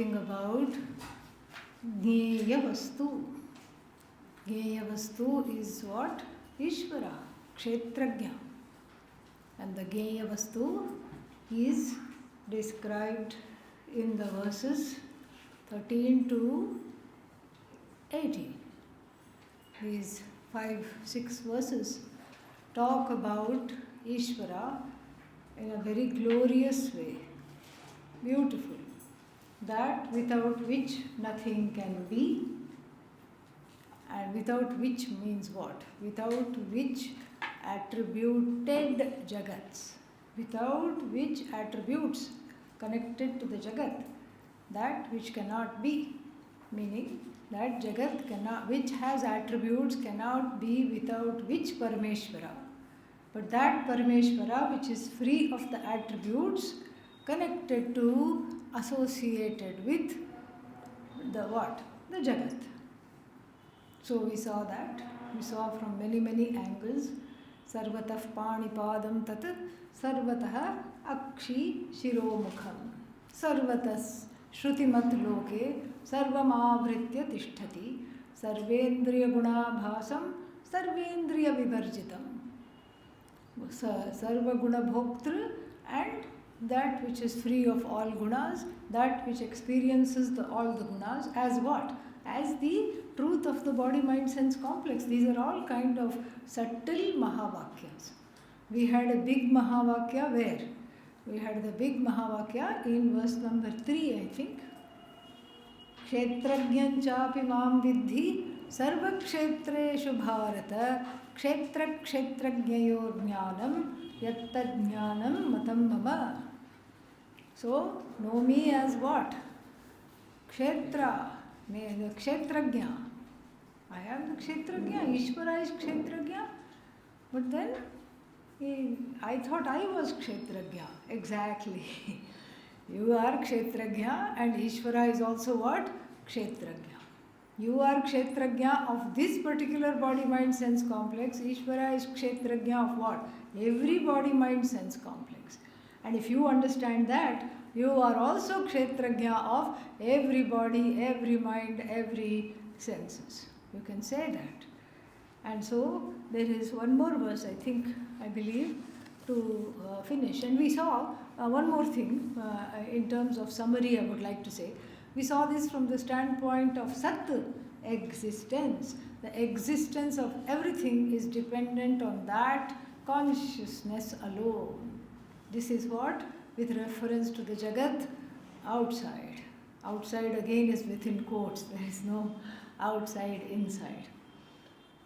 talking about Gneya Vastu. Gneya Vastu is what? Ishvara, Kshetrajna. And the Gneya Vastu is described in the verses 13 to 18. These 5-6 verses talk about Ishvara in a very glorious way, beautiful, that without which nothing can be, and without which means what? Without which attributed jagats, without which attributes connected to the jagat, that which cannot be, meaning that jagat cannot, which has attributes cannot be without which Parameshvara. But that Parameshvara which is free of the attributes connected to, associated with the what? The jagat. So we saw that. We saw from many angles. Sarvatah panipadam tat sarvatah akshi shiromukham. Sarvatas Shrutimat loke sarvam avritya tishtati sarvendriya gunabhasam sarvendriya vivarjitam. Sarva guna bhoktru, and that which is free of all gunas, that which experiences all the gunas as what? As the truth of the body, mind, sense complex. These are all kind of subtle Mahavakyas. We had a big Mahavakya where? We had the big Mahavakya in verse number 3, I think. Kshetrajñam chapi mam vidhi sarva kshetreshu bharata kshetra kshetrajñayor jnanam yatta jnanam matam mama. So, know me as what? Kshetra, the kshetrajña. I am the kshetrajña, Ishvara is kshetrajña. But then I thought I was kshetrajña. Exactly. You are kshetrajña and Ishvara is also what? Kshetrajña. You are kshetrajña of this particular body mind sense complex. Ishvara is kshetrajña of what? Every body mind sense complex. And if you understand that, you are also kshetrajña of every body, every mind, every senses. You can say that. And so there is one more verse, I believe, to finish. And we saw one more thing in terms of summary, I would like to say. We saw this from the standpoint of Sat, existence. The existence of everything is dependent on that consciousness alone. This is what? With reference to the Jagat outside. Outside again is within quotes. There is no outside, inside.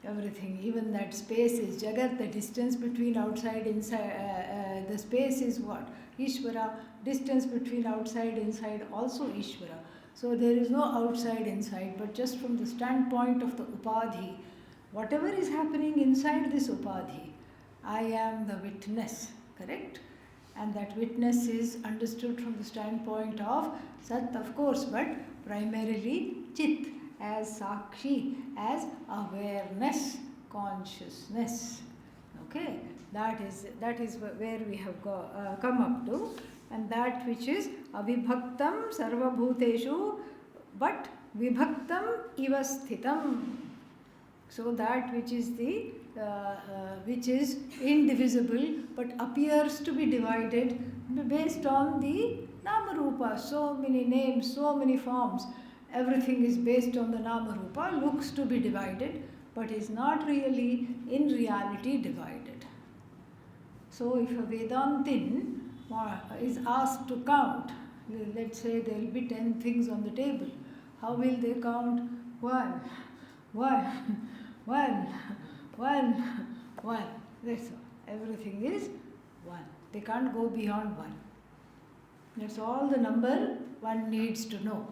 Everything, even that space is Jagat, the distance between outside, inside, the space is what? Ishvara, distance between outside, inside, also Ishvara. So there is no outside, inside, but just from the standpoint of the Upadhi, whatever is happening inside this Upadhi, I am the witness, correct? And that witness is understood from the standpoint of Sat, of course, but primarily Chit, as Sakshi, as awareness, consciousness. Okay, that is where we have come up to, and that which is avibhaktam sarvabhuteshu, but vibhaktam iva sthitam. So that which is the which is indivisible but appears to be divided based on the Namarupa, so many names, so many forms. Everything is based on the Namarupa, looks to be divided, but is not really, in reality, divided. So if a Vedantin is asked to count, let's say there will be 10 things on the table. How will they count? 1, 1, 1, 1, 1. That's all. Everything is 1. They can't go beyond 1. That's all the number one needs to know.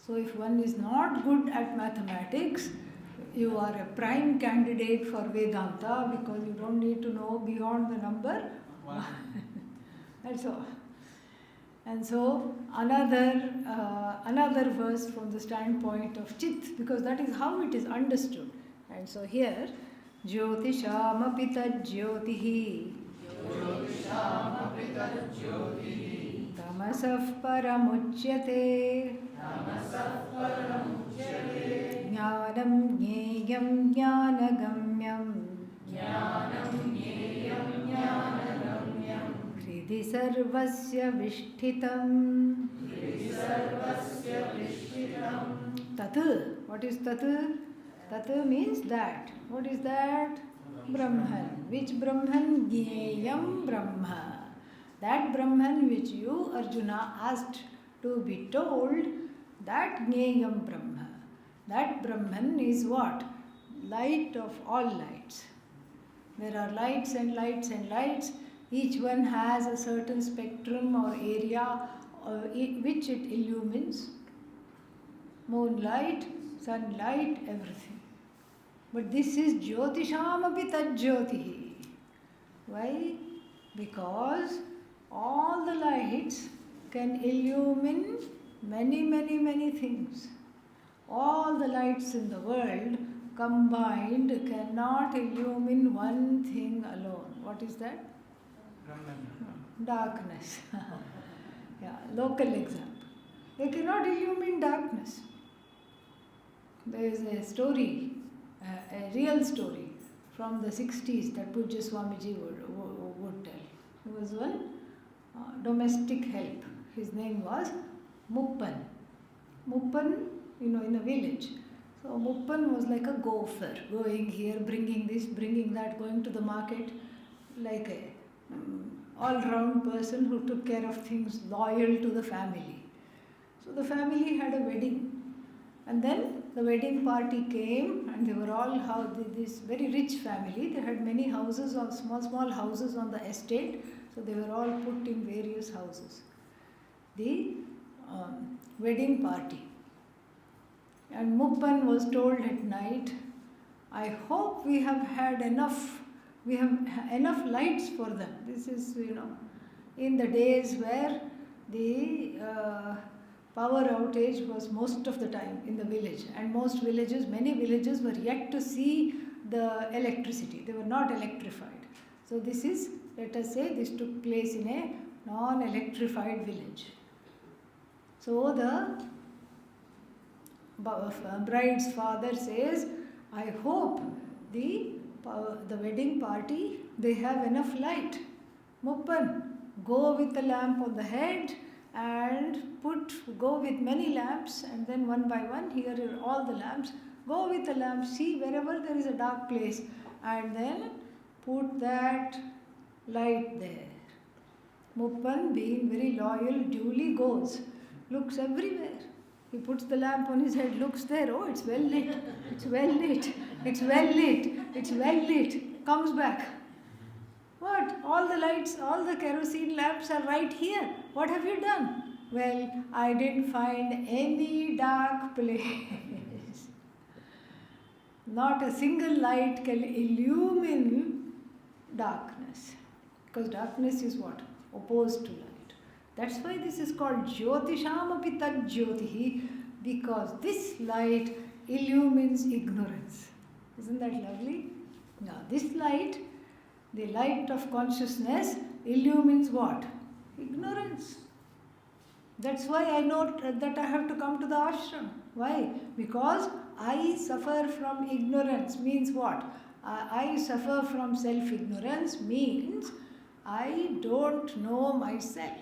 So if one is not good at mathematics, you are a prime candidate for Vedanta because you don't need to know beyond the number 1. That's all. And so another verse from the standpoint of Chit, because that is how it is understood. And so here, Jyotisham apita jyotihi tamasah paramuchyate Jnanam jneyam jnanagambam. Hridi sarvasya vishtitam. Tat. What is tat? Tat means that. What is that? Brahman. Which Brahman? Jneyam Brahma. That Brahman which you, Arjuna, asked to be told, that Jneyam Brahma. That Brahman is what? Light of all lights. There are lights and lights and lights. Each one has a certain spectrum or area which it illumines. Moonlight, sunlight, everything. But this is Jyotishamapi Tajyotihi. Why? Because all the lights can illumine many things. All the lights in the world combined cannot illumine one thing alone. What is that? Darkness. Yeah, local example. They cannot illumine darkness. There is a story, a real story from the 60s that Pujya Swamiji would tell. There was one domestic help. His name was Muppan. Muppan, in a village. So Muppan was like a gopher, going here, bringing this, bringing that, going to the market, like a all-round person who took care of things, loyal to the family. So the family had a wedding. And then the wedding party came, and they were all this very rich family. They had many houses, or small houses on the estate. So they were all put in various houses. The wedding party. And Muppan was told at night, I hope we have enough lights for them. This is, in the days where the power outage was most of the time in the village, and many villages were yet to see the electricity. They were not electrified. So this is, let us say, this took place in a non-electrified village. So the bride's father says, I hope the wedding party, they have enough light. Muppan, go with the lamp on the head and go with many lamps, and then one by one, here are all the lamps. Go with the lamps, see wherever there is a dark place, and then put that light there. Muppan, being very loyal, duly goes, looks everywhere. He puts the lamp on his head, looks there, oh, it's well lit, it's well lit, it's well lit, it's well lit, comes back. What? All the lights, all the kerosene lamps are right here. What have you done? Well, I didn't find any dark place. Not a single light can illumine darkness. Because darkness is what? Opposed to light. That's why this is called Jyotishamapi Tajyotihi, because this light illumines ignorance. Isn't that lovely? Now, this light, the light of consciousness, illumines what? Ignorance. That's why I know that I have to come to the ashram. Why? Because I suffer from ignorance. Means what? I suffer from self-ignorance means I don't know myself.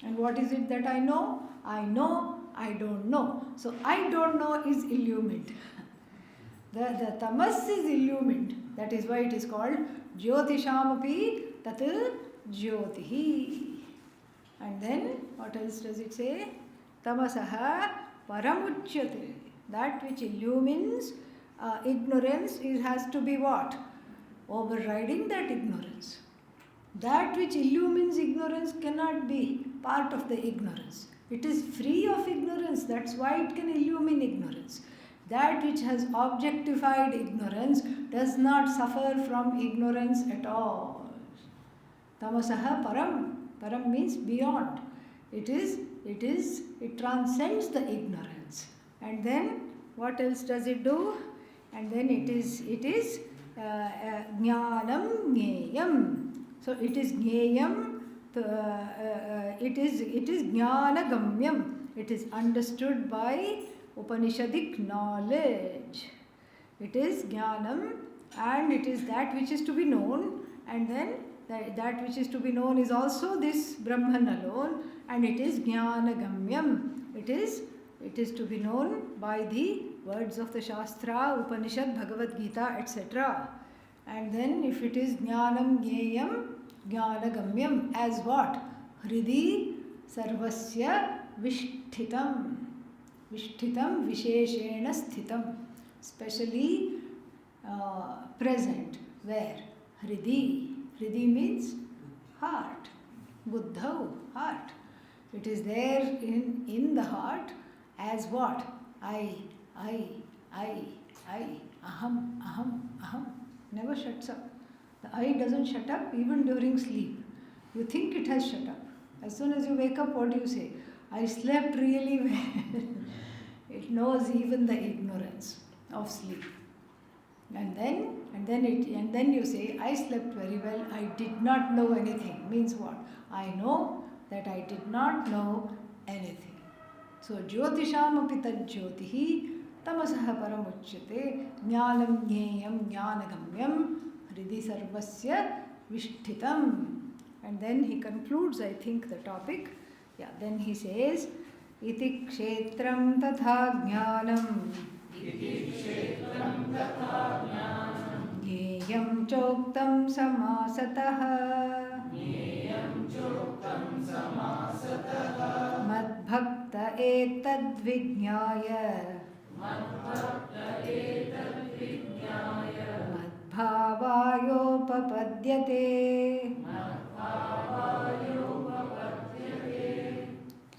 And what is it that I know? I know, I don't know. So I don't know is illumined. The tamas is illumined. That is why it is called Jyotishamapi tat jyotihi. And then what else does it say? Tamasaha paramuchyate. That which illumines ignorance has to be what? Overriding that ignorance. That which illumines ignorance cannot be part of the ignorance. It is free of ignorance. That's why it can illumine ignorance. That which has objectified ignorance does not suffer from ignorance at all. Tamasaha param. Param means beyond. It transcends the ignorance. And then what else does it do? And then it is jnanam jneyam. So it is jneyam, it is jnanagamyam. It is understood by Upanishadic knowledge. It is Jnanam, and it is that which is to be known, and then that which is to be known is also this Brahman alone, and it is Jnanagamyam. It is to be known by the words of the Shastra, Upanishad, Bhagavad Gita, etc. And then if it is Jnanam Jneyam Jnanagamyam, as what? Hridi Sarvasya Vishthitam. Vishthitam Visheshena Sthitam. Specially present. Where? Hridi. Hridi means heart. Buddhau, heart. It is there in the heart as what? I, aham, aham, aham. Never shuts up. The I doesn't shut up even during sleep. You think it has shut up. As soon as you wake up, what do you say? I slept really well. It knows even the ignorance of sleep. And then you say, I slept very well, I did not know anything. Means what? I know that I did not know anything. So Jyotisham api tad jyotihi tamasaha paramuchyate jnanam jneyam jnanagamyam hridi sarvasya vishthitam. And then he concludes, I think, the topic. Yeah, then he says, iti kshetram tatha jnanam ज्ञेयं चोक्तं समासतः मद्भक्त एतद्विज्ञाय मद्भावायोपपद्यते.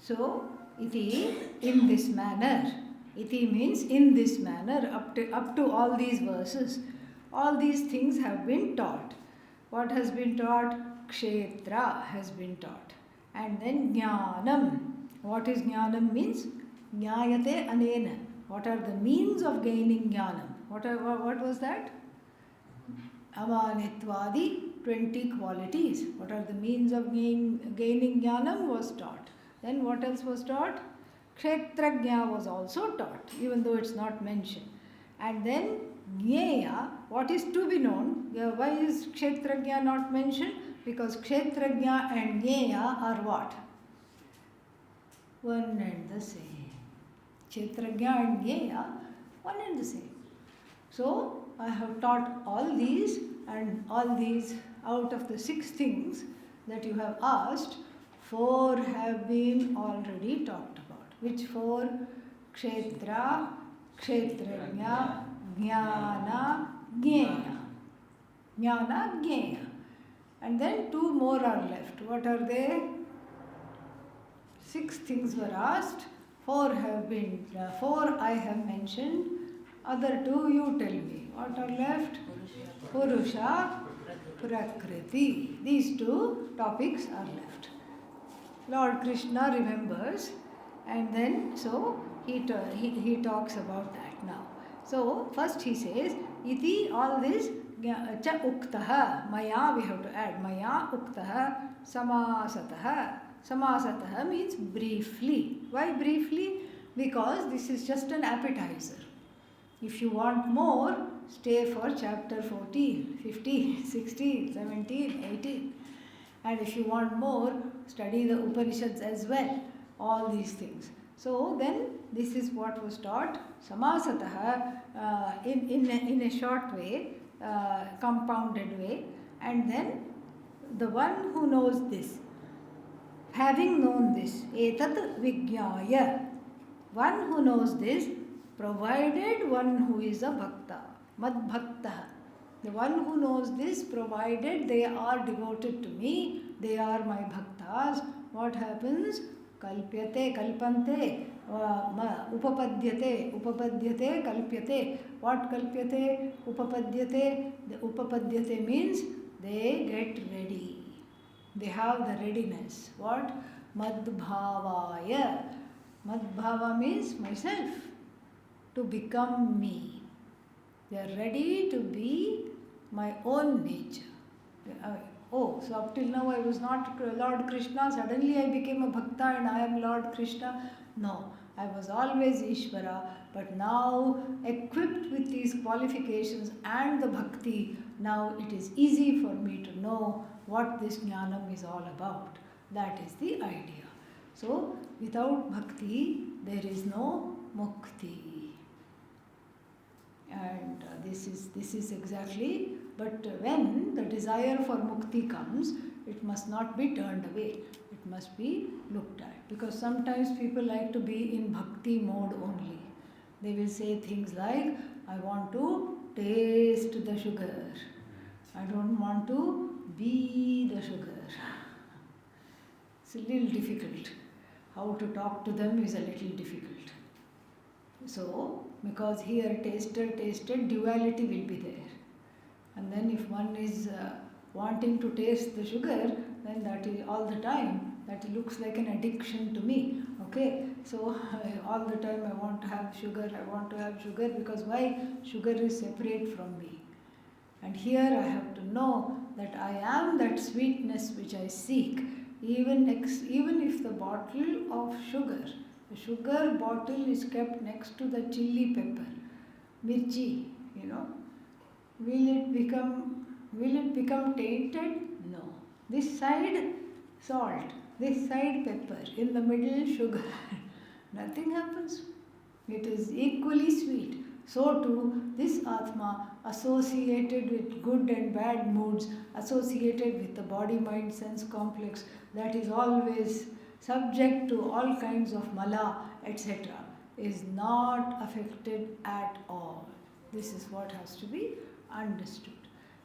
So, iti in this manner. Iti means in this manner, up to all these verses. All these things have been taught. What has been taught? Kshetra has been taught. And then Jnanam. What is Jnanam means? Jnayate anena. What are the means of gaining Jnanam? What was that? Amanitvadi, 20 qualities. What are the means of gaining Jnanam was taught. Then what else was taught? Kshetrajna was also taught, even though it's not mentioned. And then Jneya, what is to be known. Why is Kshetrajna not mentioned? Because Kshetrajna and Jneya are what? One and the same. Kshetrajna and Jneya, one and the same. So, I have taught all these, and all these out of the 6 things that you have asked, 4 have been already talked about. Which 4? Kshetra, Kshetrajna, Jnana, Jneya. Jnana, Jneya. And then 2 more are left. What are they? 6 things were asked. 4 I have mentioned. Other 2 you tell me. What are left? Purusha, Prakriti. These 2 topics are left. Lord Krishna remembers, and then so he talks about that now. So first he says, iti, all this, cha uktaha, maya, we have to add, maya uktaha samasataha. Samasataha means briefly. Why briefly? Because this is just an appetizer. If you want more, stay for chapter 14, 15, 16, 17, 18. And if you want more, study the Upanishads as well. All these things. So then this is what was taught. Samasataha in a short way, compounded way. And then the one who knows this, having known this, etat vijnaya, one who knows this, provided one who is a bhakta, mad bhakta. The one who knows this, provided they are devoted to me, they are my bhaktas, what happens? Kalpyate, kalpante, upapadyate, upapadyate, kalpyate. What kalpyate? Upapadyate. The upapadyate means they get ready. They have the readiness. What? Madbhavaya. Madbhava means myself. To become me. They are ready to be my own nature. So up till now I was not Lord Krishna. Suddenly I became a bhakta and I am Lord Krishna. No, I was always Ishvara, but now equipped with these qualifications and the bhakti, now it is easy for me to know what this jnanam is all about. That is the idea. So, without bhakti, there is no mukti. And this is exactly, but when the desire for mukti comes, it must not be turned away. It must be looked at. Because sometimes people like to be in bhakti mode only. They will say things like, I want to taste the sugar. I don't want to be the sugar. It's a little difficult. How to talk to them is a little difficult. So, because here tasted, duality will be there. And then if one is wanting to taste the sugar, then that is all the time, that looks like an addiction to me. Okay, so all the time I want to have sugar, because why? Sugar is separate from me. And here I have to know that I am that sweetness which I seek, even if the bottle of sugar, the sugar bottle is kept next to the chili pepper, mirchi, will it become tainted? No. This side salt, this side pepper, in the middle sugar. Nothing happens. It is equally sweet. So too, this Atma, associated with good and bad moods, associated with the body, mind, sense complex, that is always subject to all kinds of mala, etc., is not affected at all. This is what has to be understood.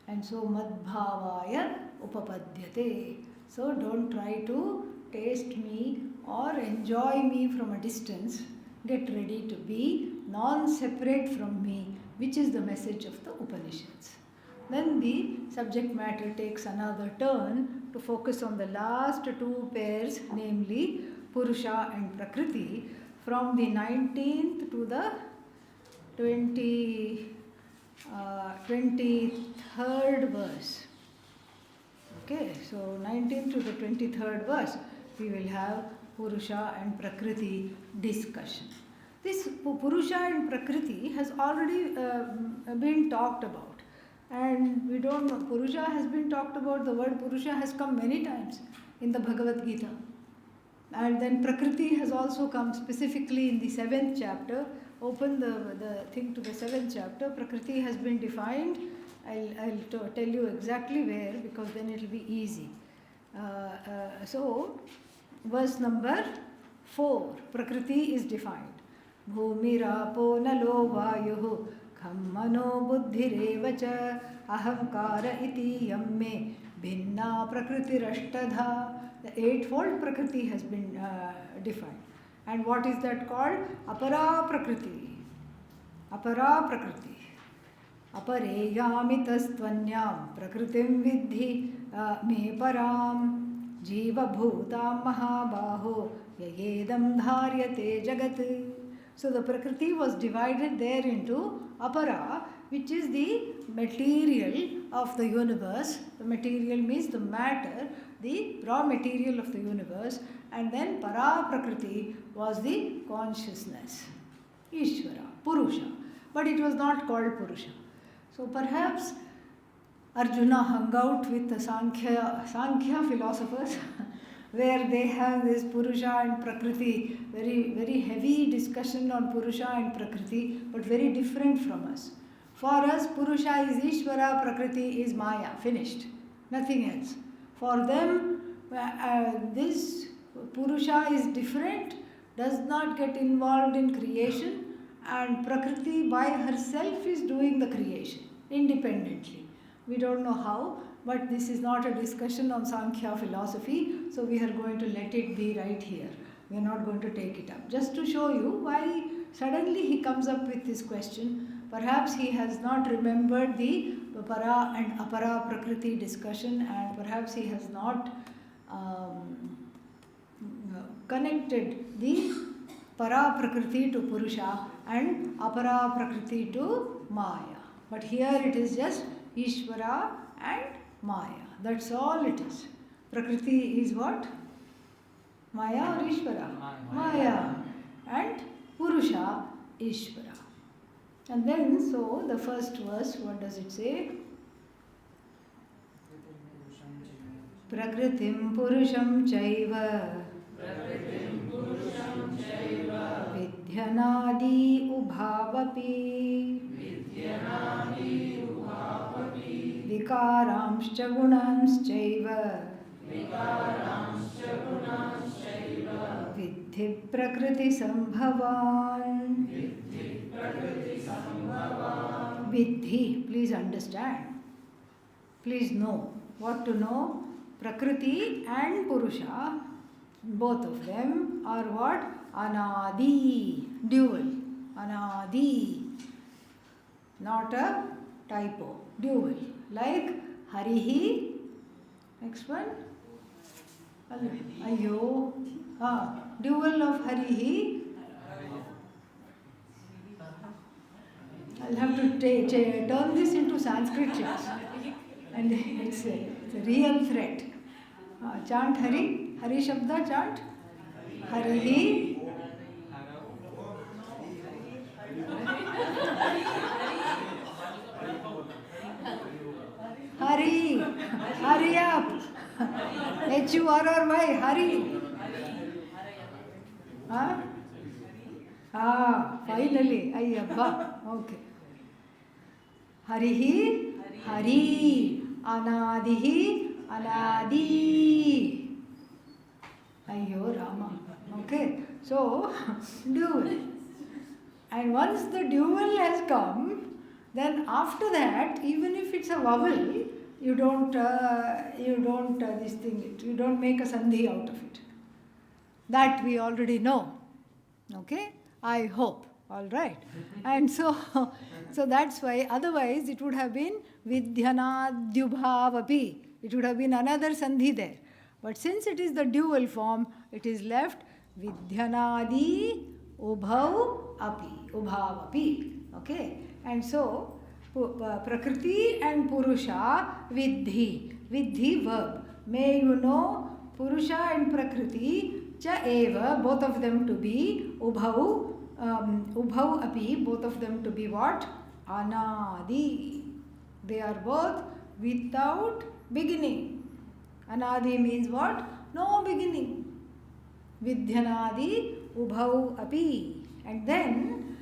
And so, madbhavaya upapadyate. So, don't try to taste me or enjoy me from a distance. Get ready to be non-separate from me, which is the message of the Upanishads. Then the subject matter takes another turn to focus on the last two pairs, namely Purusha and Prakriti, from the 19th to the 23rd verse. Okay, so 19th to the 23rd verse, we will have Purusha and Prakriti discussion. This Purusha and Prakriti has already been talked about. And we don't know, Purusha has been talked about, the word Purusha has come many times in the Bhagavad Gita. And then Prakriti has also come specifically in the 7th chapter. Open the thing to the 7th chapter. Prakriti has been defined. I'll tell you exactly where, because then it will be easy. So, verse number 4, Prakriti is defined. Bhumirapo nalo vayuhu kham mano buddhirevacha ahamkara iti yamme bhinna prakritirashtadha. The eightfold Prakriti has been defined. And what is that called? Apara Prakriti. Apara Prakriti. Apareyamitastvanyam prakritim vidhi me param jiva bhutam mahabaho yayedam dharyate jagat. So the Prakriti was divided there into Apara, which is the material of the universe. The material means the matter, the raw material of the universe. And then Para Prakriti was the consciousness, Ishvara, Purusha. But it was not called Purusha. So perhaps Arjuna hung out with the Sankhya philosophers where they have this Purusha and Prakriti, very, very heavy discussion on Purusha and Prakriti, but very different from us. For us, Purusha is Ishvara, Prakriti is Maya, finished, nothing else. For them, this Purusha is different, does not get involved in creation, and Prakriti by herself is doing the creation independently. We don't know how, but this is not a discussion on Sankhya philosophy, so we are going to let it be right here. We are not going to take it up. Just to show you why suddenly he comes up with this question. Perhaps he has not remembered the Para and Apara Prakriti discussion, and perhaps he has not connected the Para Prakriti to Purusha and Apara Prakriti to Maya. But here it is just Ishvara and Maya. That's all it is. Prakriti is what? Maya or Ishvara? Maya. and Purusha, Ishvara. And then, so the first verse, what does it say? Prakritim Purusham Chaiva Vidhyanadi Ubhavapi Vikaramscha Gunanscha Vidhi Prakriti Sambhavan. Vidhi, please understand. Please know. What to know? Prakriti and Purusha, both of them are what? Anadi, dual. Anadi, not a typo, dual. Like Harihi, next one. Ayo, dual of Harihi. I'll have to turn this into Sanskrit class. And it's a real threat. Chant Hari, Hari Shabda chant. Harihi. Hari, hurry up. H-U-R-R-Y, hurry. Finally, Ayyabba. Okay. Harihi, Hari. Anadihi, Anadi. Ayyo Rama. Okay, so dual. And once the dual has come, then after that, even if it's a vowel, you don't make a sandhi out of it. That we already know. Okay, I hope. All right. And so that's why, otherwise it would have been Vidhyanadyubhavapi. It would have been another sandhi there. But since it is the dual form, it is left Vidhyanadi Ubhav Api. Ubhavapi. Okay. And so Prakriti and Purusha Vidhi. Vidhi verb. May you know Purusha and Prakriti cha eva, both of them to be Ubhav. Ubhav api, both of them to be what? Anadi. They are both without beginning. Anadi means what? No beginning. Vidhyanadi Ubhav api. And then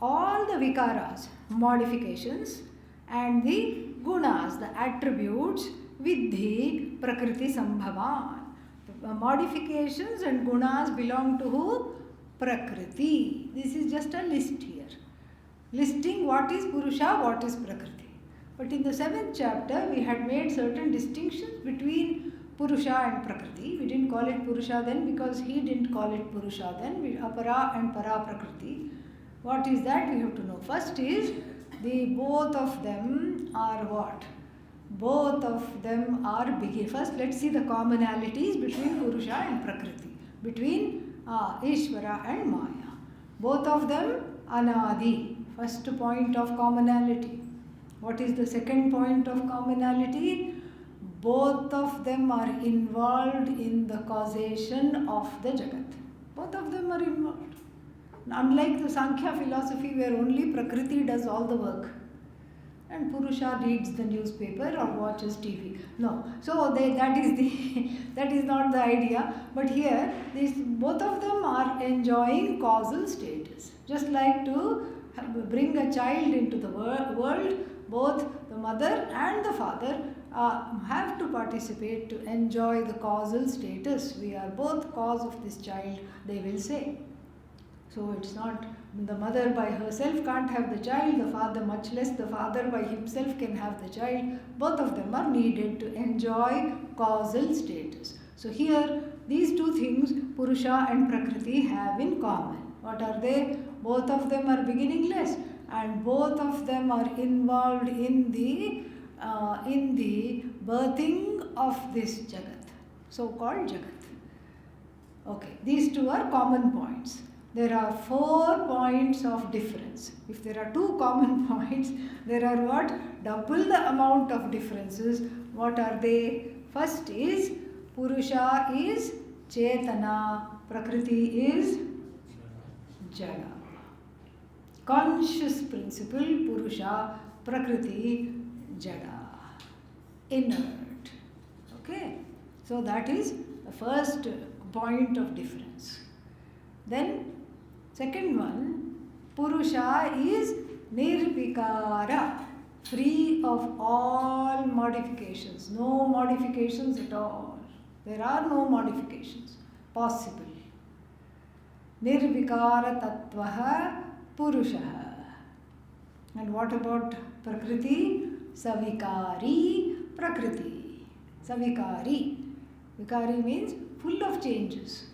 all the vikaras, modifications, and the gunas, the attributes, Vidhi Prakriti Sambhavan. Modifications and gunas belong to who? Prakriti. This is just a list here. Listing what is Purusha, what is Prakriti. But in the 7th chapter, we had made certain distinctions between Purusha and Prakriti. We didn't call it Purusha then because he didn't call it Purusha then. Apara and Para Prakriti. What is that? We have to know. First is, both of them are what? Both of them are begin. First, let's see the commonalities between Purusha and Prakriti. Between Ishvara and Maya. Both of them Anadi. First point of commonality. What is the second point of commonality? Both of them are involved in the causation of the Jagat. Both of them are involved. Unlike the Sankhya philosophy where only Prakriti does all the work and Purusha reads the newspaper or watches TV. No. So that is not the idea. But here, both of them are enjoying causal status. Just like to bring a child into the world, both the mother and the father have to participate to enjoy the causal status. We are both cause of this child, they will say. So it's not, the mother by herself can't have the child, the father much less, the father by himself can have the child. Both of them are needed to enjoy causal status. So here, these two things Purusha and Prakriti have in common. What are they? Both of them are beginningless and both of them are involved in the birthing of this Jagat, so-called Jagat. Okay, these two are common points. There are 4 points of difference. If there are 2 common points, there are what? Double the amount of differences. What are they? First is Purusha is Chetana, Prakriti is Jada. Conscious principle, Purusha, Prakriti, Jada. Inert. Okay? So that is the first point of difference. Then, second one, Purusha is Nirvikara, free of all modifications. No modifications at all. There are no modifications possible. Nirvikara Tattvaha Purusha. And what about Prakriti? Savikari Prakriti. Savikari. Vikari means full of changes.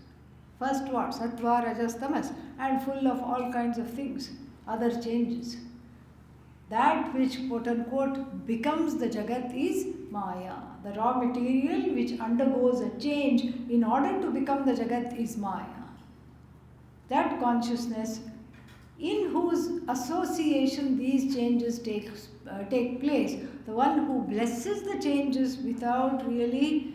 First what? Sattva, Rajas, Tamas. And full of all kinds of things. Other changes. That which quote unquote becomes the Jagat is Maya. The raw material which undergoes a change in order to become the Jagat is Maya. That consciousness in whose association these changes take place, the one who blesses the changes without really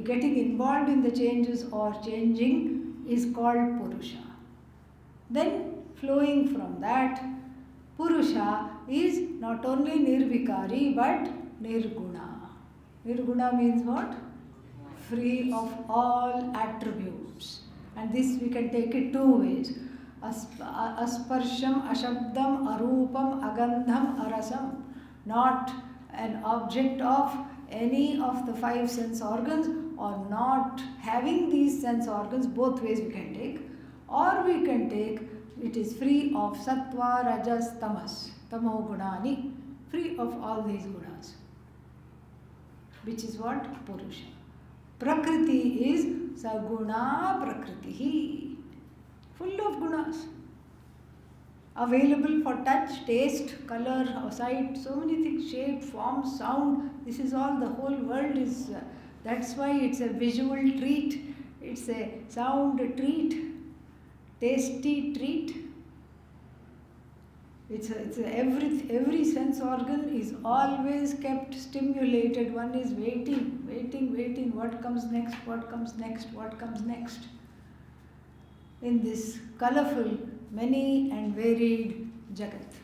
getting involved in the changes or changing is called Purusha. Then flowing from that, Purusha is not only Nirvikari but Nirguna. Nirguna means what? Free of all attributes. And this we can take it two ways. Asparsham, Ashabdam, Arupam, Agandham, Arasam. Not an object of any of the five sense organs or not having these sense organs, both ways we can take. Or we can take it is free of Sattva, Rajas, Tamas, Tamo Gunani, free of all these gunas. Which is what? Purusha. Prakriti is Saguna Prakriti, full of gunas. Available for touch, taste, color, sight, so many things, shape, form, sound. This is all, the whole world is, that's why it's a visual treat, it's a sound treat, tasty treat. Every sense organ is always kept stimulated. One is waiting, what comes next, what comes next, what comes next. In this colorful, many and varied Jagat.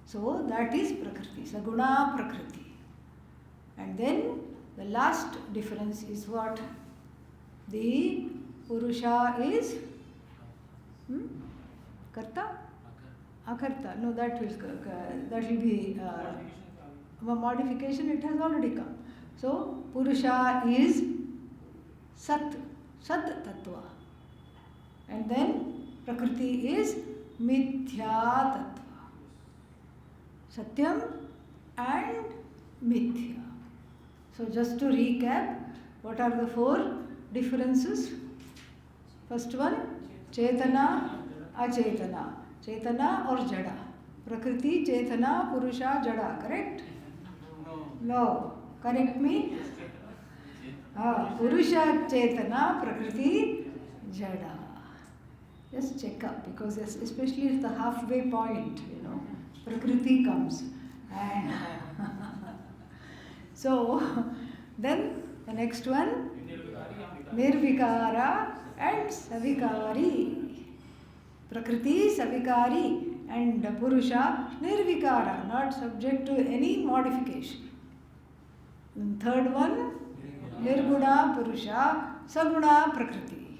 So that is Prakriti, Saguna Prakriti. And then the last difference is what? The Purusha is Karta? Akarta. No, that will be a modification, it has already come. So Purusha is Sat Tattva. And then Prakriti is Mithya Tattva. Satyam and Mithya. So just to recap, what are the four differences? First one, Chetana, Achetana. Chetana or Jada. Prakriti, Chetana, Purusha, Jada. Correct? No. Correct me? Purusha, Chetana, Prakriti, Jada. Just check up, because especially at the halfway point, Prakriti comes. And so, then the next one, Nirvikara and Savikari. Prakriti, Savikari, and Purusha, Nirvikara, not subject to any modification. And third one, Nirguna Purusha, Saguna Prakriti.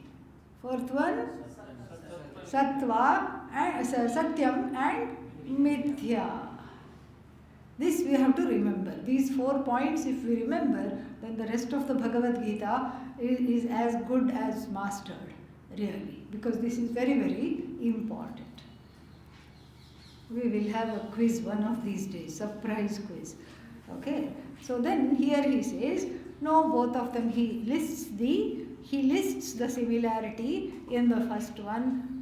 Fourth one, Sattva, Satyam and Mithya. This we have to remember. These 4 points, if we remember, then the rest of the Bhagavad Gita is as good as mastered, really, because this is very, very important. We will have a quiz one of these days, surprise quiz. Okay, so then here he says, no, both of them, he lists the similarity in the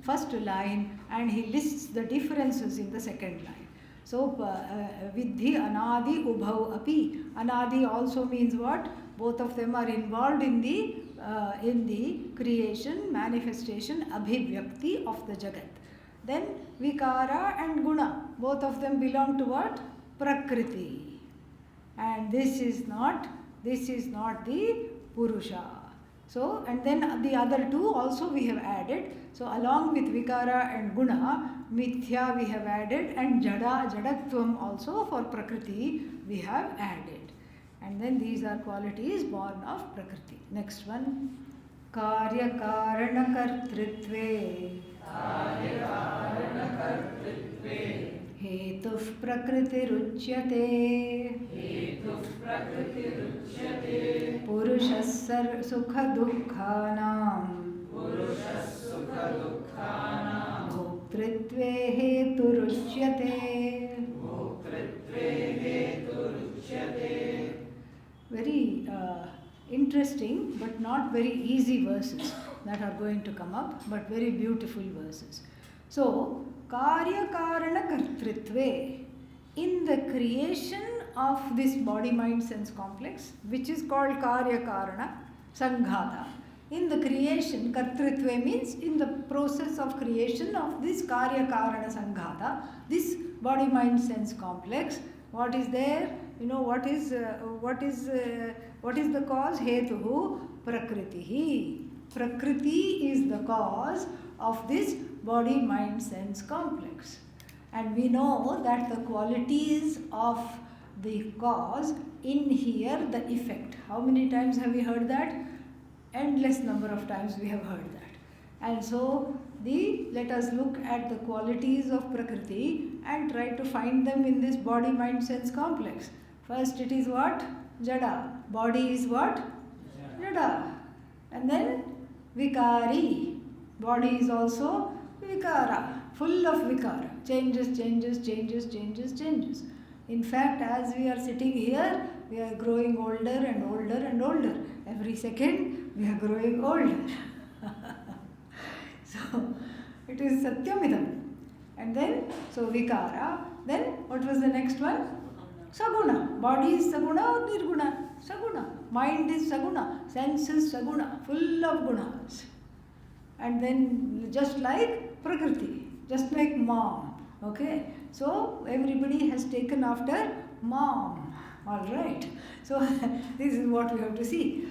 first line, and he lists the differences in the second line. So, Vidhi Anadi Ubhau Api. Anadi also means what? Both of them are involved in the creation, manifestation, abhivyakti of the Jagat. Then Vikara and Guna, both of them belong to what? Prakriti. And this is not the Purusha. So, and then the other two also we have added. So, along with Vikara and Guna, Mithya we have added, and Jadatvam also for Prakriti we have added. And then these are qualities born of Prakriti. Next one. Karya Karana Kartritve Hetuh Prakritiruchyate Purushas Sukha Dukkhanam Bhoktritve Heturuchyate. Very interesting but not very easy verses that are going to come up, but very beautiful verses. So, Karya Karana Kartritve, in the creation of this body mind sense complex, which is called Karya Karana Sanghata. In the creation, Kartritve means in the process of creation of this Karya Karana Sanghata, this body mind sense complex, what is there? You know, what is the cause? Hetuhu Prakritihi. Prakriti is the cause of this body mind sense complex. And we know that the qualities of the cause inhere the effect. How many times have we heard that? Endless number of times we have heard that. And so let us look at the qualities of Prakriti and try to find them in this body mind sense complex. First it is what? Jada. Body is what? Jada. And then Vikari. Body is also Vikara. Full of Vikara. Changes. In fact, as we are sitting here, we are growing older and older and older. Every second we are growing older. So it is Satyamidam. And then, so Vikara. Then what was the next one? Saguna. Body is Saguna or Nirguna? Saguna. Mind is Saguna. Sense is Saguna. Full of gunas. And then just like Prakriti. Just like mom. Okay. So everybody has taken after mom. Alright. So this is what we have to see.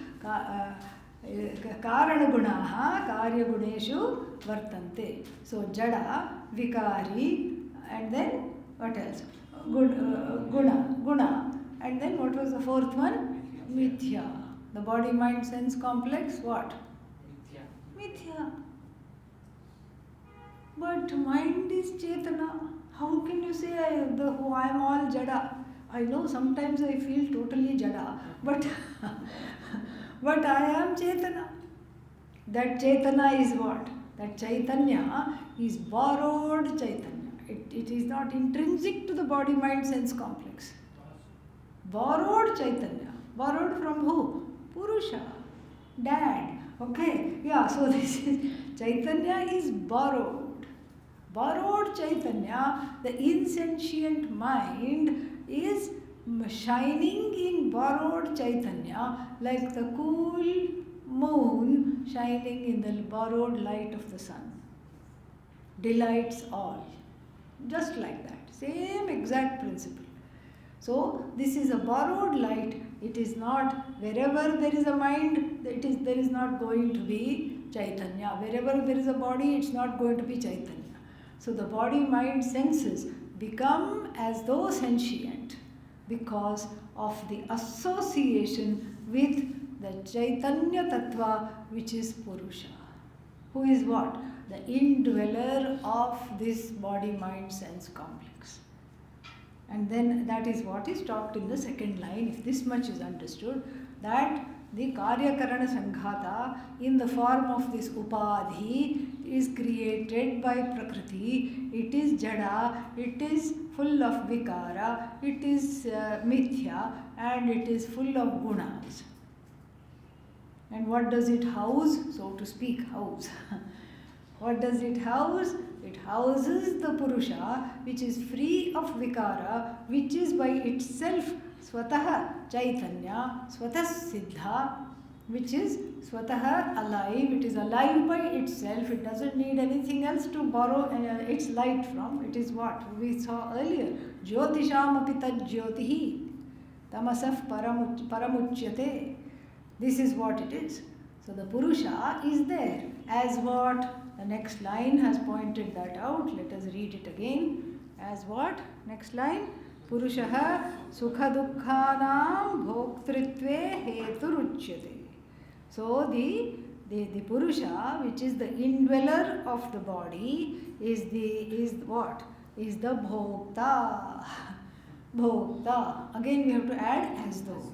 Karanagunaha karyaguneshu vartante. So Jada, Vikari, and then what else? Guna. And then what was the fourth one? Mithya. The body mind sense complex, what? Mithya. But mind is Chetana. How can you say I am all Jada? I know sometimes I feel totally Jada, but but I am Chetana. That Chetana is what? That Chaitanya is borrowed Chaitanya. It is not intrinsic to the body mind sense complex. Borrowed Chaitanya. Borrowed from who? Purusha. Dad. Okay. Yeah, so this is Chaitanya is borrowed. Borrowed Chaitanya, the insentient mind, is shining in borrowed Chaitanya like the cool moon shining in the borrowed light of the sun. Delights all. Just like that. Same exact principle. So this is a borrowed light. It is not, wherever there is a mind, there is not going to be Chaitanya. Wherever there is a body, it's not going to be Chaitanya. So the body, mind, senses become as though sentient because of the association with the Chaitanya Tattva, which is Purusha. Who is what? The indweller of this body, mind, sense complex. And then that is what is talked in the second line. If this much is understood, that the Karya Karana Sanghata in the form of this Upadhi is created by Prakriti. It is Jada, it is full of Vikara, it is Mithya, and it is full of Gunas. And what does it house? So to speak, house. What does it house? It houses the Purusha, which is free of Vikara, which is by itself Swataha Chaitanya, Swatah Siddha, which is Swataha alive. It is alive by itself. It doesn't need anything else to borrow its light from. It is what we saw earlier. Jyotisham api tad jyotihi tamasaf paramuchyate. This is what it is. So the Purusha is there. As what? The next line has pointed that out. Let us read it again. As what? Next line. Purushaha sukha dukkhanam bhoktritve heturuchyate. So the Purusha, which is the indweller of the body, is what? Is the Bhokta. Bhokta. Again we have to add as though.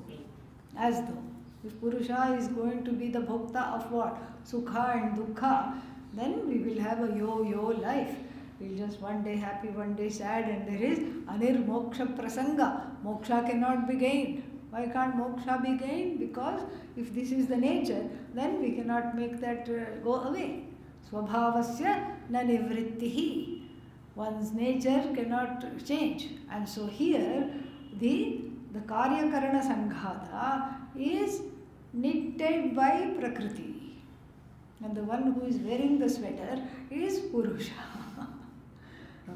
As though. If Purusha is going to be the Bhokta of what? Sukha and Dukkha, then we will have a yo-yo life. We'll just one day happy, one day sad, and there is Anirmoksha Prasanga. Moksha cannot be gained. Why can't moksha be gained? Because if this is the nature, then we cannot make that go away. Swabhavasya na nivrittihi. One's nature cannot change. And so here, the Karya Karana Sanghata is knitted by Prakriti. And the one who is wearing the sweater is Purusha.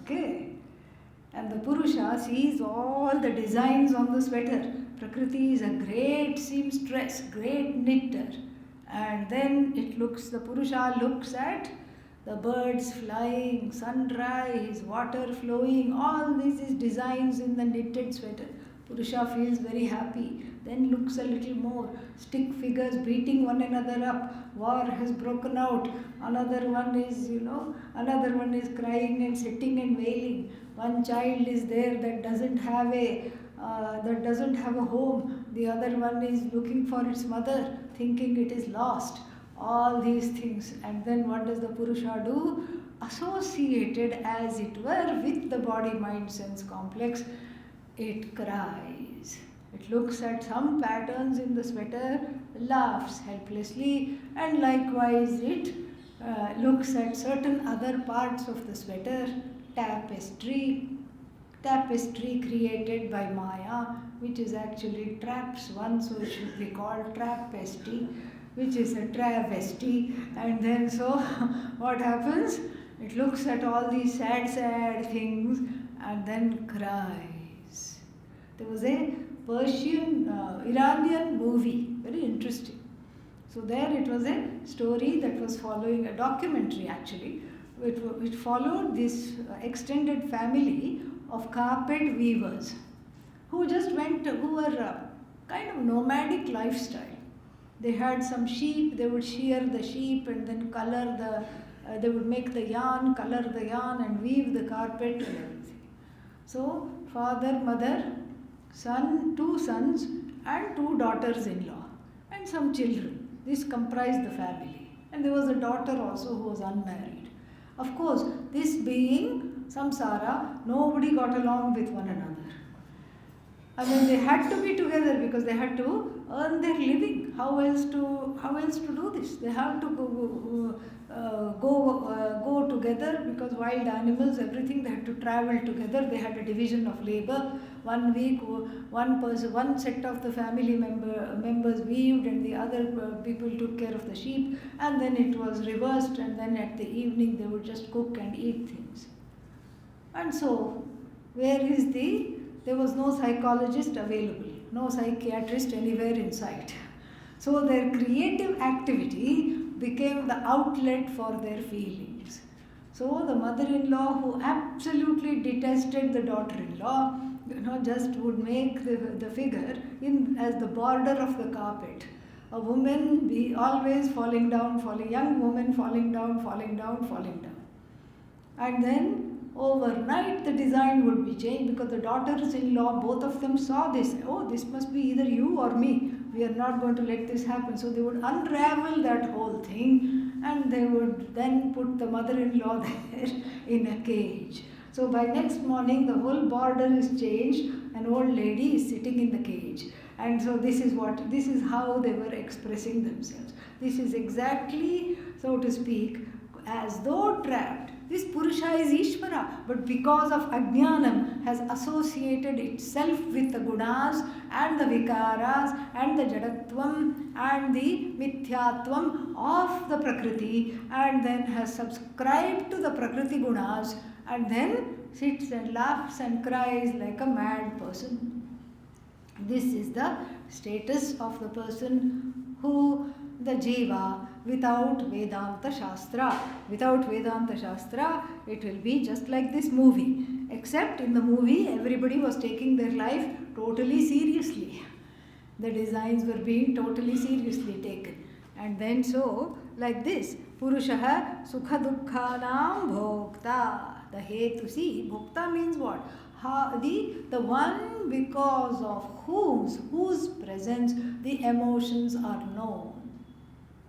Okay? And the Purusha sees all the designs on the sweater. Prakriti is a great seamstress, great knitter. And then the Purusha looks at the birds flying, sunrise, water flowing, all this is designs in the knitted sweater. Purusha feels very happy, then looks a little more, stick figures beating one another up, war has broken out, another one is crying and sitting and wailing, one child is there that doesn't have a home, the other one is looking for its mother, thinking it is lost, all these things. And then what does the Purusha do? Associated as it were with the body, mind, sense complex, it cries. It looks at some patterns in the sweater, laughs helplessly, and likewise it looks at certain other parts of the sweater, tapestry created by Maya, which is actually traps one, so it should be called trapesty, which is a travesty. And then so what happens? It looks at all these sad things and then cries. There was a Persian, Iranian movie, very interesting. So there it was a story that was following, a documentary actually. It followed this extended family of carpet weavers who were kind of nomadic lifestyle. They had some sheep, they would shear the sheep and then they would make the yarn, color the yarn and weave the carpet and everything. So father, mother, two sons and 2 daughters-in-law and some children. This comprised the family. And there was a daughter also who was unmarried. Of course, this being samsara, nobody got along with one another. I mean, they had to be together because they had to earn their living. How else to do this? They have to go together because wild animals, everything, they had to travel together. They had a division of labor. 1 week, one set of the family members weaved and the other people took care of the sheep, and then it was reversed, and then at the evening they would just cook and eat things. And so, there was no psychologist available, no psychiatrist anywhere in sight. So their creative activity became the outlet for their feelings. So the mother-in-law, who absolutely detested the daughter-in-law, just would make the figure as the border of the carpet. A woman be always falling down, young woman falling down. And then overnight the design would be changed because the daughters-in-law, both of them saw this. Oh, this must be either you or me. We are not going to let this happen. So they would unravel that whole thing and they would then put the mother-in-law there in a cage. So by next morning, the whole border is changed. An old lady is sitting in the cage. And so this is how they were expressing themselves. This is exactly, so to speak, as though trapped. This Purusha is Ishvara, but because of Ajnanam has associated itself with the gunas and the vikaras and the jadatvam and the mithyatvam of the Prakriti, and then has subscribed to the Prakriti gunas and then sits and laughs and cries like a mad person. This is the status of the person who the Jiva without Vedanta Shastra. Without Vedanta Shastra, it will be just like this movie. Except in the movie, everybody was taking their life totally seriously. The designs were being totally seriously taken. And then so, like this, Purushaha Sukha Dukkhanam Bhokta. The Hetu, see, Bhokta means what? The one because of whose presence the emotions are known.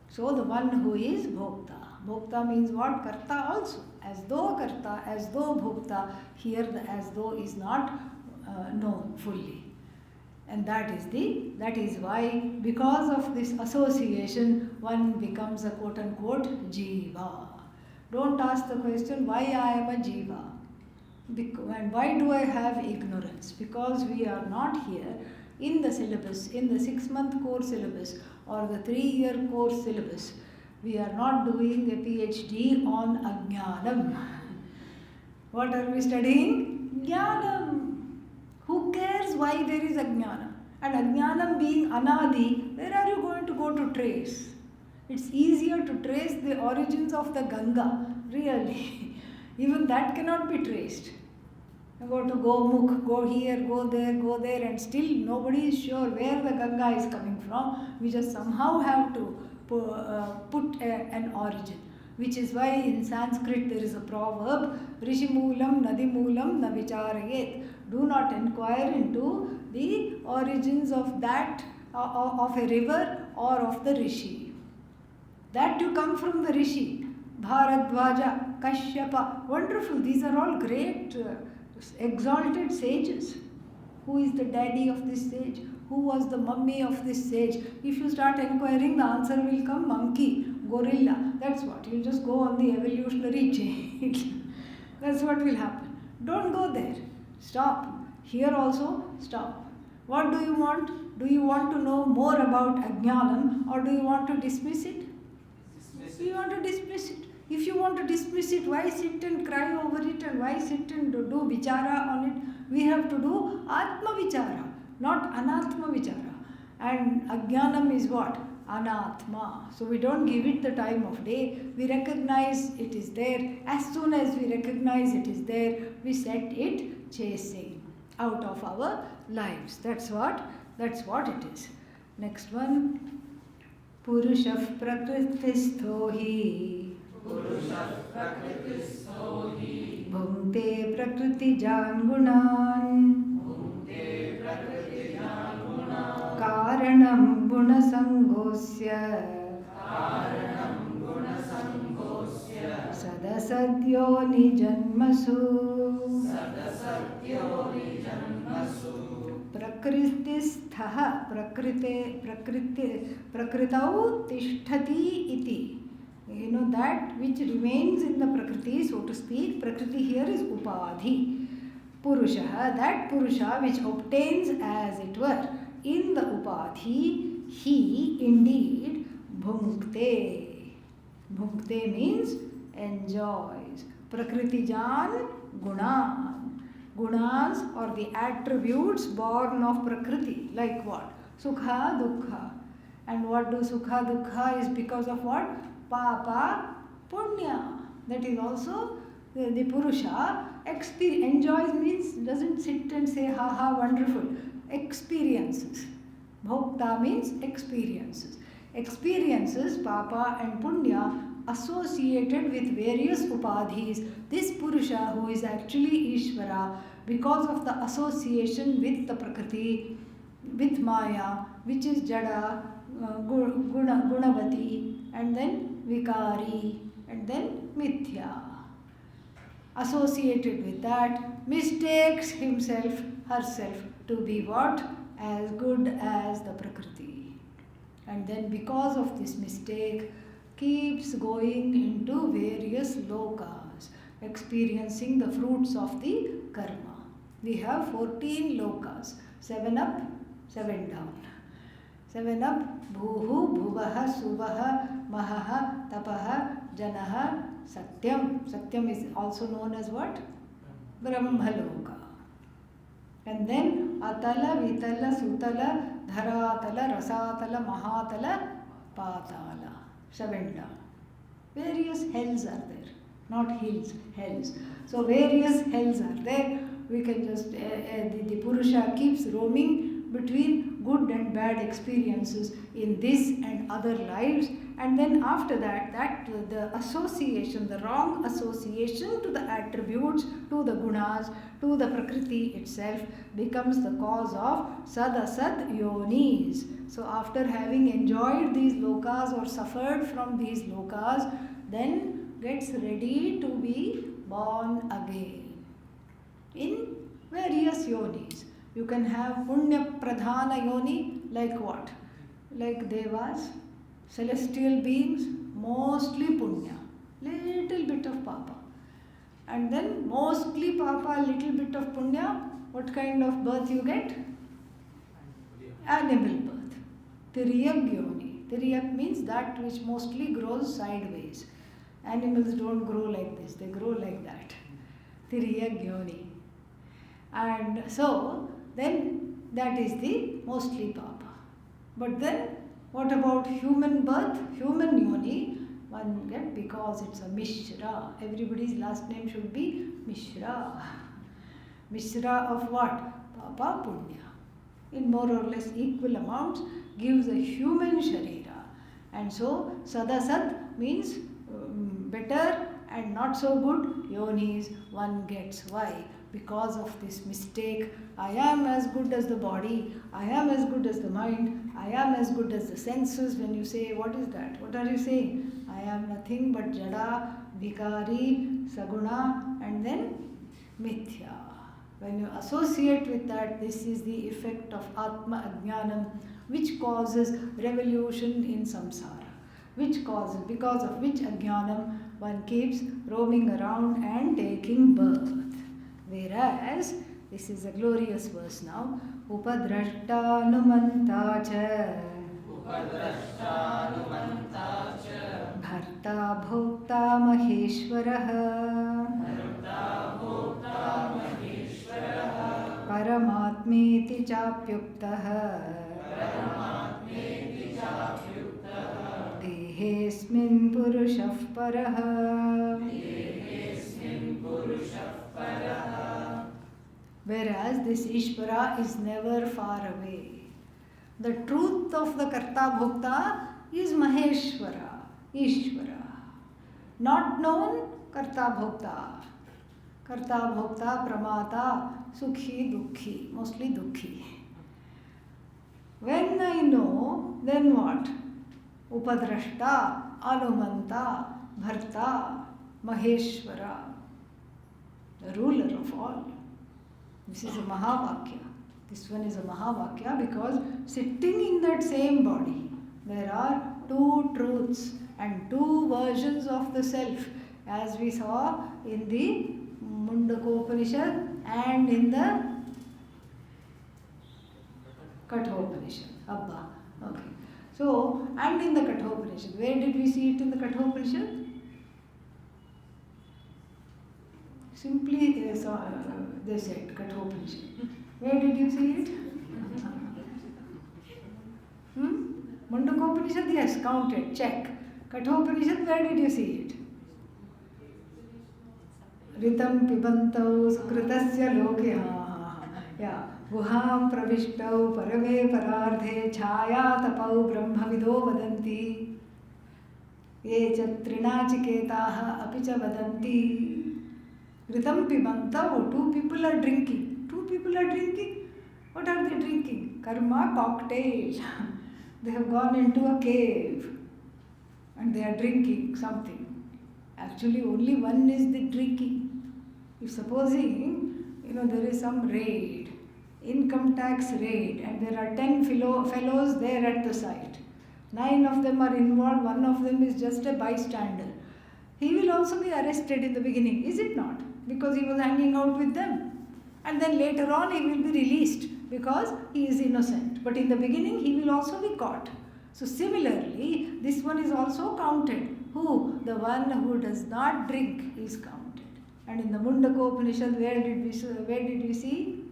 So the one who is Bhokta. Bhokta means what? Karta also. As though Karta, as though Bhokta, here the as though is not known fully. And that is why, because of this association, one becomes a quote unquote Jiva. Don't ask the question why I am a Jiva. And why do I have ignorance? Because we are not here in the syllabus, in the 6-month course syllabus or the 3-year course syllabus. We are not doing a PhD on Ajnanam. What are we studying? Jnanam. Who cares why there is Ajnanam? And Ajnanam being Anadi, where are you going to go to trace? It's easier to trace the origins of the Ganga, really. Even that cannot be traced. You go to Gomukh, go here, go there, and still nobody is sure where the Ganga is coming from. We just somehow have to put an origin. Which is why in Sanskrit there is a proverb, Rishimulam Nadimulam na vicharayet. Do not inquire into the origins of that, of a river or of the Rishi. That you come from the Rishi. Bharadwaja, Kashyapa, wonderful. These are all great, exalted sages. Who is the daddy of this sage? Who was the mummy of this sage? If you start inquiring, the answer will come monkey, gorilla. That's what. You just go on the evolutionary chain. That's what will happen. Don't go there. Stop. Here also, stop. What do you want? Do you want to know more about Ajnanam or do you want to dismiss it? You want to dismiss it. If you want to dismiss it, why sit and cry over it and why sit and do vichara on it? We have to do Atma Vichara, not Anatma Vichara. And Ajnanam is what? Anatma. So we don't give it the time of day. We recognize it is there. As soon as we recognize it is there, we set it chasing out of our lives. That's what it is. Next one. Purushah prakristho hi bhunte prakritijan gunan karanam gunasangosya sadasadyo nijanmasu Prakritisthaha prakritau tishtati iti. You know that which remains in the prakriti, so to speak. Prakriti here is upadhi. Purushaha, that Purusha which obtains as it were in the upadhi, he indeed bhunkte. Bhunkte means enjoys. Prakritijan gunan. Gunas or the attributes born of Prakriti, like what? Sukha, Dukkha. And what do Sukha, Dukkha is because of what? Papa, Punya. That is also the Purusha. Enjoys means doesn't sit and say, ha ha, wonderful. Experiences. Bhokta means experiences. Experiences, Papa and Punya, associated with various upadhis. This Purusha, who is actually Ishvara, because of the association with the Prakriti, with Maya, which is Jada, Gunavati, and then Vikari, and then Mithya. Associated with that, mistakes himself, herself, to be what? As good as the Prakriti. And then because of this mistake, keeps going into various lokas, experiencing the fruits of the karma. We have 14 lokas, 7 up, 7 down. 7 up, bhuhu, bhuvaha, suvaha, mahaha, tapaha, janaha, satyam. Satyam is also known as what? Brahmaloka. And then atala, vitala, sutala, dharatala, rasatala, mahatala, Patala, 7 down. Various hells are there, not hills, hells. So various hells are there. We can just, the Purusha keeps roaming between good and bad experiences in this and other lives, and then after that the association, the wrong association to the attributes, to the gunas, to the Prakriti itself becomes the cause of sad-asad yonis. So after having enjoyed these lokas or suffered from these lokas, then gets ready to be born again in various yonis. You can have punya pradhana yoni, like what? Like devas, celestial beings, mostly punya, little bit of papa. And then mostly papa, little bit of punya. What kind of birth you get? Animal birth. Tiryak yoni. Tiryak means that which mostly grows sideways. Animals don't grow like this, they grow like that. Tiryak yoni. And so then that is the mostly papa. But then what about human birth? Human yoni, one get, because it's a Mishra. Everybody's last name should be Mishra. Mishra of what? Papa Punya. In more or less equal amounts gives a human sharira. And so Sadasat means better and not so good yonis one gets. Why? Because of this mistake. I am as good as the body, I am as good as the mind, I am as good as the senses. When you say, what is that? What are you saying? I am nothing but jada, vikari, saguna, and then mithya. When you associate with that, this is the effect of atma ajnanam, which causes revolution in samsara, which causes, because of which ajnanam one keeps roaming around and taking birth. Whereas, this is a glorious verse now, upadrashta numanta cha bharta bhokta maheshwarah paramatmeti chapyuktah dehesmin purushah parah. Whereas this Ishvara is never far away. The truth of the Karta Bhokta is Maheshwara, Ishvara. Not known, Karta Bhokta. Karta Bhokta, Pramata, Sukhi, Dukhi, mostly Dukhi. When I know, then what? Upadrashta, Anumanta, Bharta, Maheshwara, the ruler of all. This is a Mahavakya. This one is a Mahavakya because sitting in that same body, there are two truths and two versions of the self, as we saw in the Mundakopanishad and in the Kathopanishad. Abba. Okay. So, and in the Kathopanishad. Where did we see it in the Kathopanishad? Simply they said Kathopanishad. Where did you see it? Mundakopanishad, yes, counted, check. Kathopanishad, where did you see it? Ritam pibantau sukritasya loke. Yeah. Guham pravishtau parame parardhe chaya tapau brahmavido vadanti. Ye chatrinachiketaha apicha vadanti. Ritam pibantau, two people are drinking. Two people are drinking. What are they drinking? Karma cocktail. They have gone into a cave and they are drinking something. Actually, only one is the drinking. If supposing, there is some raid, income tax raid, and there are 10 fellows there at the site. 9 of them are involved, one of them is just a bystander. He will also be arrested in the beginning, is it not? Because he was hanging out with them. And then later on he will be released because he is innocent. But in the beginning he will also be caught. So similarly, this one is also counted. Who? The one who does not drink is counted. And in the Mundakopanishad, where did we see?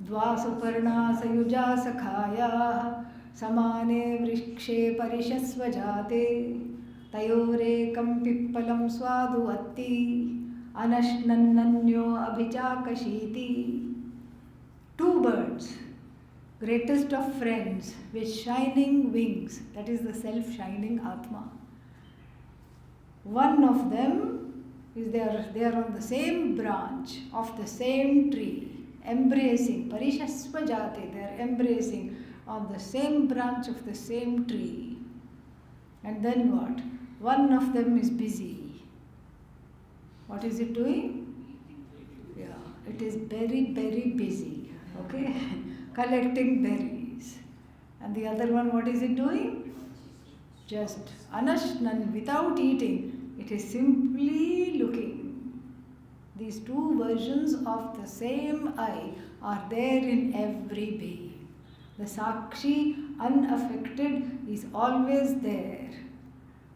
Dvasuparna sayuja sakhaya समाने वृक्षे परिशस्वजाते तयोरेकं पिप्पलं स्वादु अत्ति अनश्नन्नन्यो अभिचाकशीति. Two birds, greatest of friends, with shining wings, that is the self-shining Atma. One of them is they are on the same branch of the same tree, embracing, parishasvajate, they are embracing on the same branch of the same tree. And then what? One of them is busy. What is it doing? Yeah, it is very, very busy. Okay? Collecting berries. And the other one, what is it doing? Just anashnan, without eating. It is simply looking. These two versions of the same I are there in every being. The Sakshi, unaffected, is always there.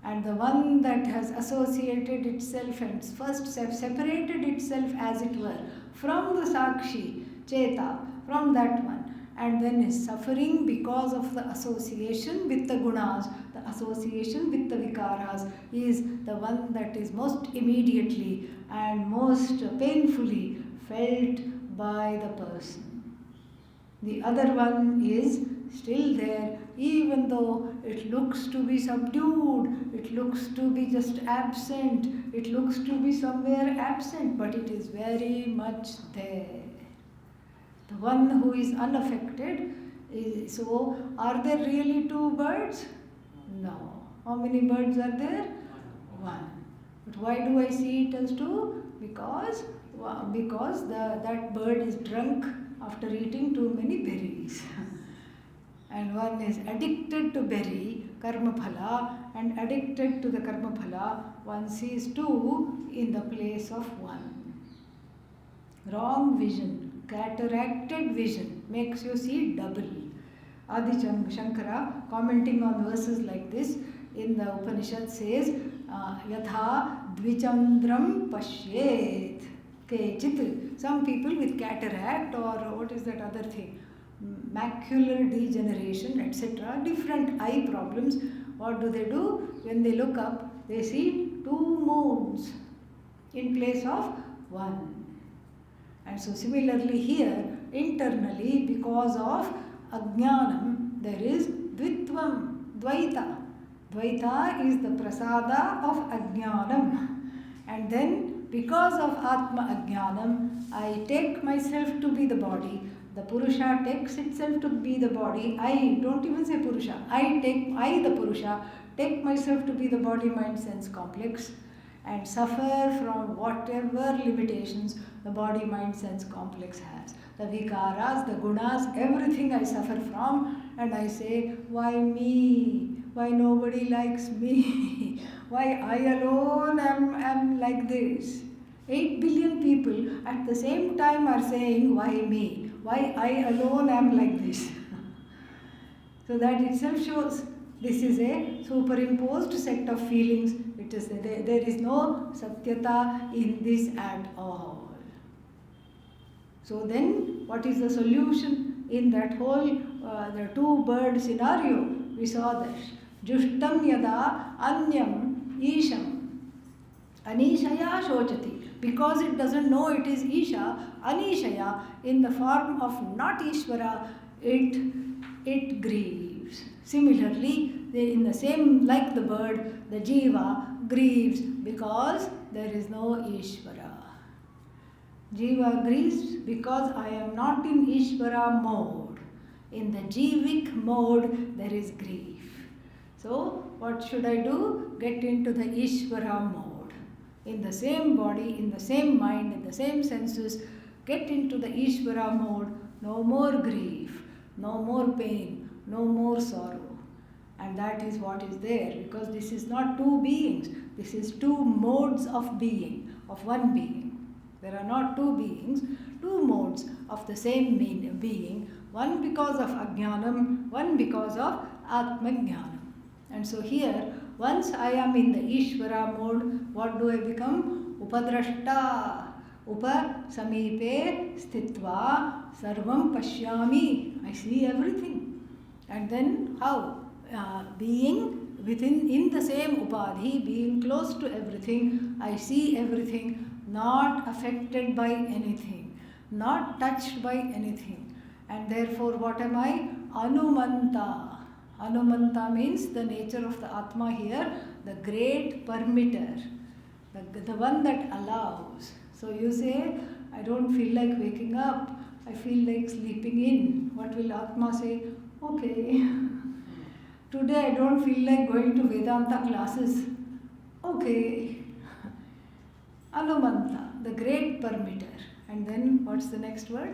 And the one that has associated itself and first separated itself, as it were, from the Sakshi, Cheta, from that one, and then is suffering because of the association with the gunas, the association with the vikaras, is the one that is most immediately and most painfully felt by the person. The other one is still there, even though it looks to be subdued, it looks to be just absent, it looks to be somewhere absent, but it is very much there. The one who is unaffected is, so are there really two birds? No. How many birds are there? One. But why do I see it as two? Because that bird is drunk after eating too many berries. And one is addicted to berry, karma phala, and addicted to the karma phala, one sees two in the place of one. Wrong vision, cataracted vision makes you see double. Adi Shankara, commenting on verses like this in the Upanishad, says, Yatha dvichandram pashyet kechit. Some people with cataract, or what is that other thing? Macular degeneration, etc., different eye problems. What do? When they look up, they see two moons in place of one. And so similarly here, internally, because of ajnanam, there is dvitvam, dvaita. Dvaita is the prasada of ajnanam. And then, because of atma ajnanam, I take myself to be the body. The Purusha takes itself to be the body. I don't even say Purusha. I, the Purusha, take myself to be the body, mind, sense complex and suffer from whatever limitations the body, mind, sense complex has. The vikaras, the gunas, everything I suffer from, and I say, why me? Why nobody likes me? Why I alone am like this? 8 billion people at the same time are saying, why me? Why I alone am like this? So that itself shows this is a superimposed set of feelings. It is there is no satyata in this at all. So then, what is the solution in that whole the two bird scenario? We saw that jushtam yada anyam isham anishaya shochati. Because it doesn't know it is Isha, Anishaya, in the form of not Ishvara, it grieves. Similarly, in the same, like the bird, the Jiva grieves because there is no Ishvara. Jiva grieves because I am not in Ishvara mode. In the Jivik mode, there is grief. So, what should I do? Get into the Ishvara mode. In the same body, in the same mind, in the same senses, get into the Ishvara mode, no more grief, no more pain, no more sorrow. And that is what is there, because this is not two beings, this is two modes of being, of one being. There are not two beings, two modes of the same being, one because of Ajnanam, one because of Atmajnanam. And so here, once I am in the Ishvara mode, what do I become? Upadrashta. Upa samipe sthitva sarvam pashyami. I see everything. And then how? Being in the same upadhi, being close to everything, I see everything, not affected by anything, not touched by anything. And therefore, what am I? Anumanta. Anumanta means the nature of the Atma here, the great permitter, the one that allows. So you say, I don't feel like waking up, I feel like sleeping in. What will Atma say? Okay. Today I don't feel like going to Vedanta classes. Okay. Anumanta, the great permitter. And then what's the next word?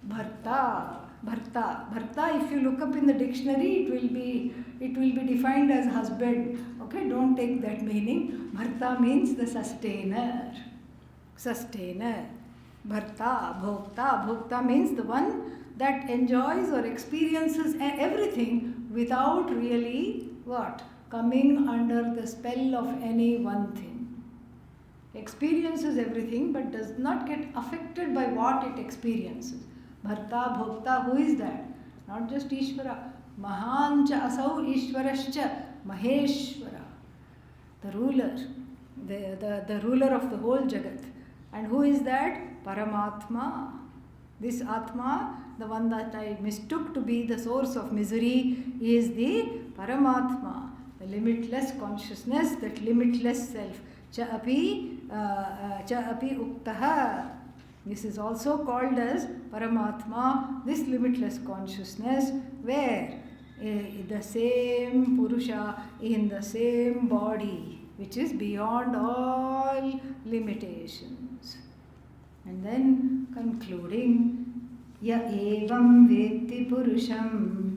Bharta. Bharta. Bharta, if you look up in the dictionary, it will be defined as husband. Okay, don't take that meaning. Bharta means the sustainer. Sustainer. Bharta, bhokta. Bhokta means the one that enjoys or experiences everything without really what? Coming under the spell of any one thing. Experiences everything but does not get affected by what it experiences. Bharta, bhokta, who is that? Not just Ishvara. Mahancha asau Ishvarascha Maheshvara. The ruler. The ruler of the whole Jagat. And who is that? Paramatma. This Atma, the one that I mistook to be the source of misery, is the Paramatma, the limitless consciousness, that limitless self. Cha api uktaha. This is also called as Paramatma, this limitless consciousness, where the same Purusha in the same body, which is beyond all limitations. And then concluding, Ya evam vetti purusham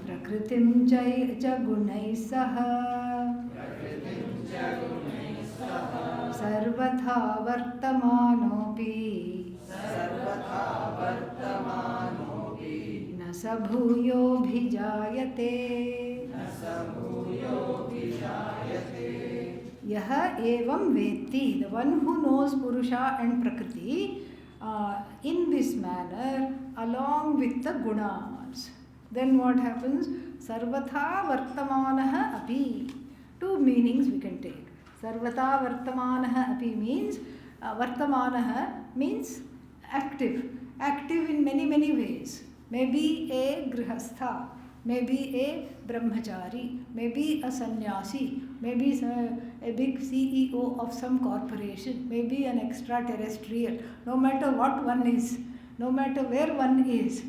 prakritim cha gunai saha sarvatha vartamanopi na sabhuyo bhijayate. Yaha evam veti, the one who knows Purusha and Prakriti in this manner along with the gunas. Then what happens? Sarvatha vartamanaha api. Two meanings we can take. Sarvata vartamanaha api means vartamanaha means active. Active in many ways. Maybe a grihastha, maybe a brahmachari, maybe a sannyasi, maybe a big CEO of some corporation, maybe an extraterrestrial. No matter what one is, no matter where one is,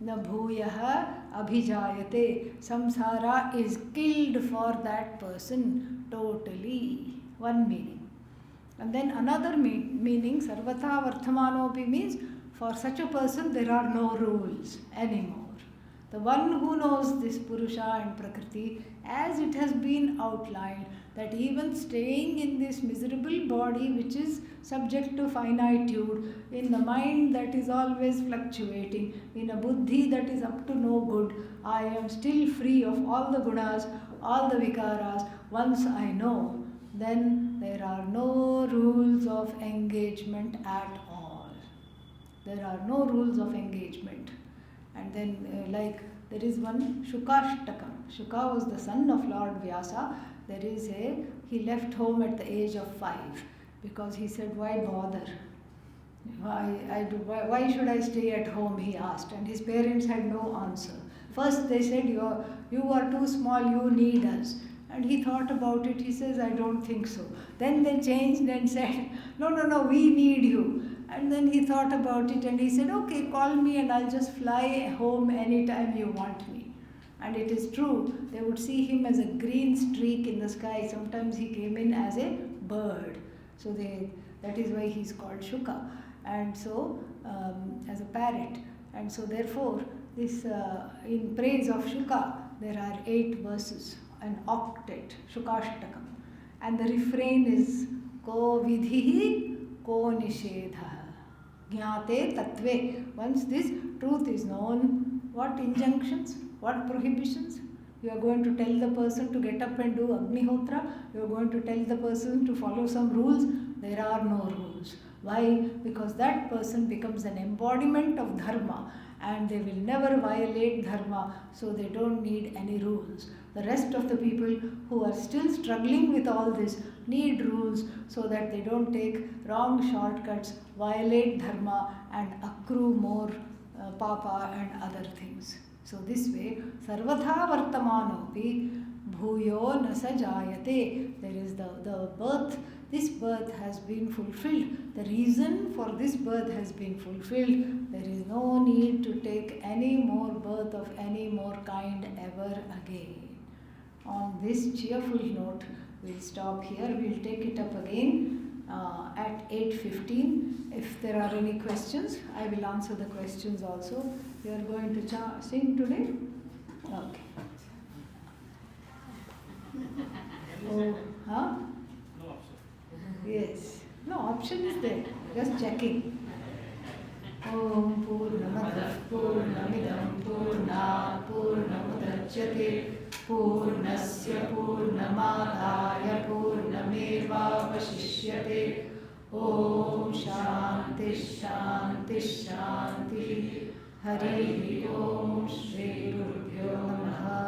na bhuyaha abhijayate. Samsara is killed for that person totally. One meaning. And then another meaning, sarvatha vartamanopi means for such a person there are no rules anymore. The one who knows this Purusha and Prakriti as it has been outlined, that even staying in this miserable body which is subject to finitude, in the mind that is always fluctuating, in a buddhi that is up to no good, I am still free of all the gunas, all the vikaras. Once I know, then there are no rules of engagement at all. There are no rules of engagement. And then there is one Shukashtakam. Shuka was the son of Lord Vyasa. He left home at the age of 5 because he said, why bother? Why should I stay at home, he asked. And his parents had no answer. First they said, you are too small, you need us. And he thought about it, he says, I don't think so. Then they changed and said, no, we need you. And then he thought about it and he said, okay, call me and I'll just fly home anytime you want me. And it is true, they would see him as a green streak in the sky. Sometimes he came in as a bird. So that is why he's called Shuka. And so, as a parrot. And so therefore, this in praise of Shuka, there are 8 verses, an octet, Shukashtakam. And the refrain is, Ko vidhihi, ko nishedha. Jnate tatve. Once this truth is known, what injunctions, what prohibitions? You are going to tell the person to get up and do Agnihotra. You are going to tell the person to follow some rules. There are no rules. Why? Because that person becomes an embodiment of dharma and they will never violate dharma, so they don't need any rules. The rest of the people who are still struggling with all this need rules so that they don't take wrong shortcuts, violate dharma and accrue more papa and other things. So this way, sarvatha vartamanopi bhuyo na sajayate. There is the birth. This birth has been fulfilled. The reason for this birth has been fulfilled. There is no need to take any more birth of any more kind ever again. On this cheerful note, we'll stop here. We'll take it up again at 8:15. If there are any questions, I will answer the questions also. You are going to sing today? Okay. Oh, huh? Yes. No, option is there. Just checking. Om Purnamadah Purnamidam Purnat Purnamudachyate Purnasya Purnamadaya Purnamevavashishyate. Om Shanti Shanti Shanti. Hari Om Shri Gurubhyo Namaha.